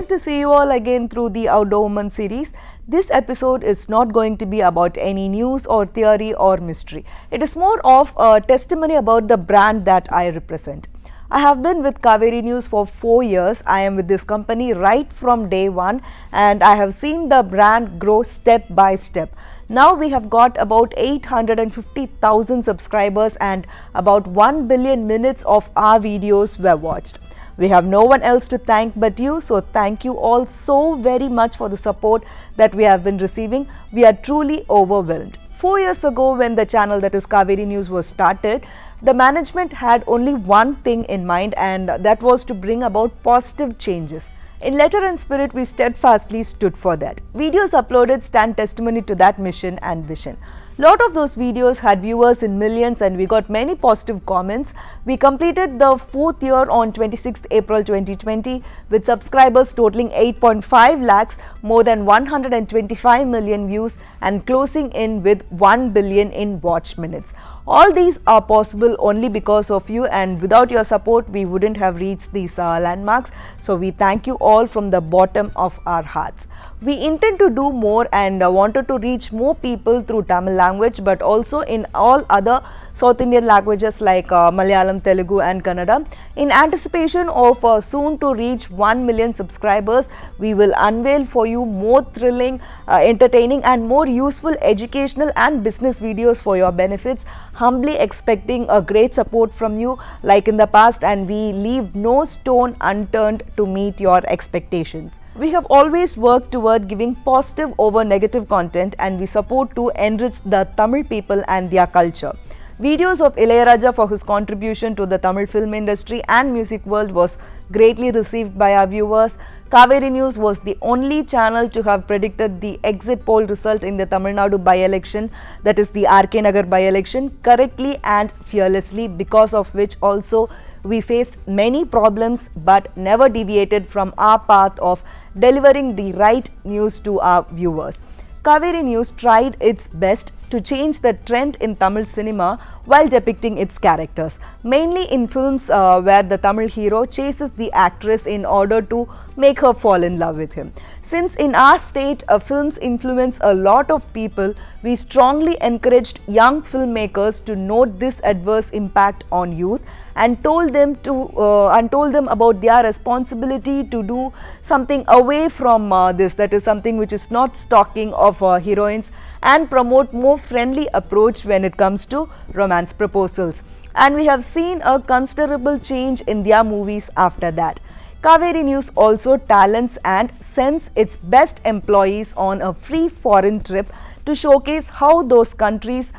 to see you all again through the Outdoor Woman series. This episode is not going to be about any news or theory or mystery. It is more of a testimony about the brand that I represent. I have been with Kaveri News for 4 years. I am with this company right from day one and I have seen the brand grow step by step. Now we have got about 850,000 subscribers and about 1 billion minutes of our videos were watched. We have no one else to thank but you, so thank you all so very much for the support that we have been receiving. We are truly overwhelmed. 4 years ago, when the channel that is Kaveri News was started, the management had only one thing in mind, and that was to bring about positive changes. In letter and spirit, we steadfastly stood for that. Videos uploaded stand testimony to that mission and vision. Lot of those videos had viewers in millions and we got many positive comments. We completed the 4th year on 26th April 2020 with subscribers totaling 8.5 lakhs, more than 125 million views and closing in with 1 billion in watch minutes. All these are possible only because of you, and without your support we wouldn't have reached these landmarks. So we thank you all from the bottom of our hearts. We intend to do more and wanted to reach more people through Tamil language, but also in all other South Indian languages like Malayalam, Telugu and Kannada. In anticipation of soon to reach 1 million subscribers, we will unveil for you more thrilling, entertaining and more useful educational and business videos for your benefits, humbly expecting a great support from you like in the past, and we leave no stone unturned to meet your expectations. We have always worked toward giving positive over negative content, and we support to enrich the Tamil people and their culture. Videos of Ilayaraja for his contribution to the Tamil film industry and music world was greatly received by our viewers. Kaveri News was the only channel to have predicted the exit poll result in the Tamil Nadu by-election, that is the RK Nagar by-election, correctly and fearlessly, because of which also we faced many problems but never deviated from our path of delivering the right news to our viewers. Kaveri News tried its best to change the trend in Tamil cinema while depicting its characters, mainly in films where the Tamil hero chases the actress in order to make her fall in love with him. Since in our state films influence a lot of people, we strongly encouraged young filmmakers to note this adverse impact on youth and told them about their responsibility to do something away from this, that is something which is not stalking of heroines, and promote more friendly approach when it comes to romance proposals. And we have seen a considerable change in their movies after that. Kaveri News also talents and sends its best employees on a free foreign trip to showcase how those countries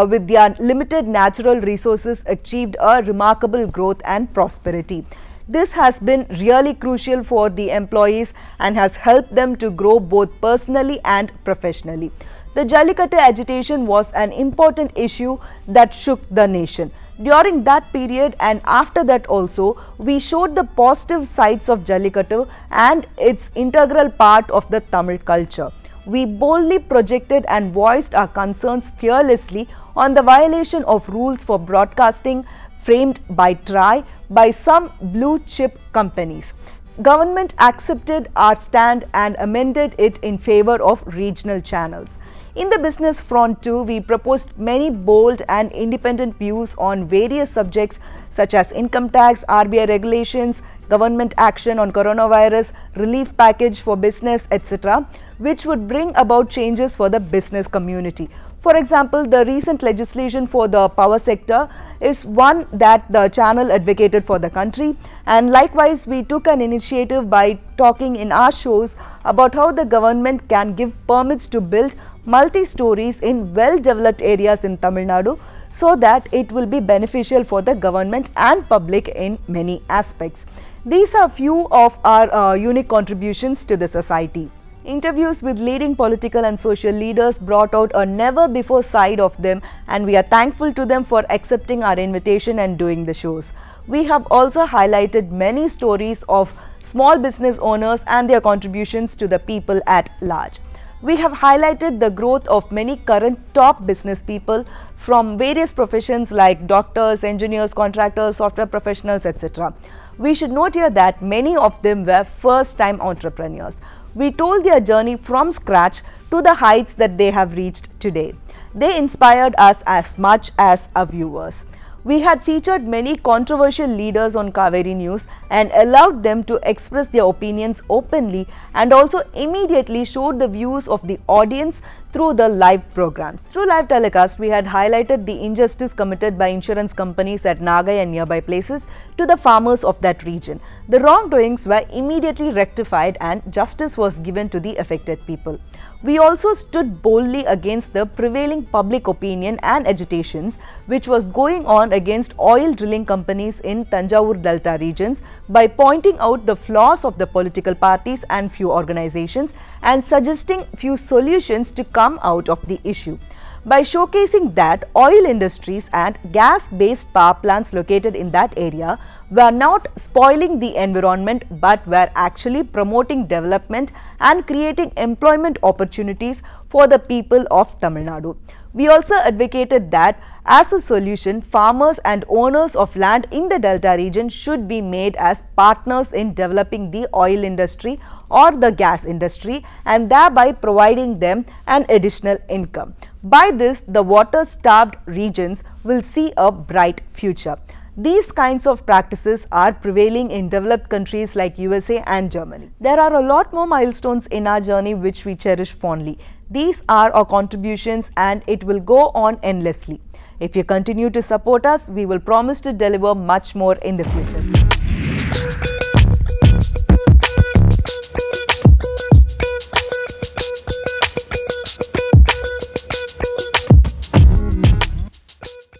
with their limited natural resources achieved a remarkable growth and prosperity. This has been really crucial for the employees and has helped them to grow both personally and professionally. The Jallikattu agitation was an important issue that shook the nation. During that period and after that also, we showed the positive sides of Jallikattu and its integral part of the Tamil culture. We boldly projected and voiced our concerns fearlessly on the violation of rules for broadcasting framed by TRAI by some blue chip companies. Government accepted our stand and amended it in favor of regional channels. In the business front too, we proposed many bold and independent views on various subjects such as income tax, RBI regulations, government action on coronavirus, relief package for business, etc., which would bring about changes for the business community. For example, the recent legislation for the power sector is one that the channel advocated for the country, and likewise we took an initiative by talking in our shows about how the government can give permits to build multi-stories in well-developed areas in Tamil Nadu so that it will be beneficial for the government and public in many aspects. These are few of our unique contributions to the society. Interviews with leading political and social leaders brought out a never-before side of them, and we are thankful to them for accepting our invitation and doing the shows. We have also highlighted many stories of small business owners and their contributions to the people at large. We have highlighted the growth of many current top business people from various professions like doctors, engineers, contractors, software professionals, etc. We should note here that many of them were first-time entrepreneurs. We told their journey from scratch to the heights that they have reached today. They inspired us as much as our viewers. We had featured many controversial leaders on Kaveri News and allowed them to express their opinions openly, and also immediately showed the views of the audience through the live programs. Through live telecast, we had highlighted the injustice committed by insurance companies at Nagai and nearby places to the farmers of that region. The wrongdoings were immediately rectified and justice was given to the affected people. We also stood boldly against the prevailing public opinion and agitations which was going on against oil drilling companies in Tanjavur Delta regions by pointing out the flaws of the political parties and few organizations and suggesting few solutions to come out of the issue. By showcasing that oil industries and gas-based power plants located in that area were not spoiling the environment but were actually promoting development and creating employment opportunities for the people of Tamil Nadu. We also advocated that as a solution, farmers and owners of land in the Delta region should be made as partners in developing the oil industry or the gas industry and thereby providing them an additional income. By this, the water-starved regions will see a bright future. These kinds of practices are prevailing in developed countries like USA and Germany. There are a lot more milestones in our journey which we cherish fondly. These are our contributions and it will go on endlessly. If you continue to support us, we will promise to deliver much more in the future.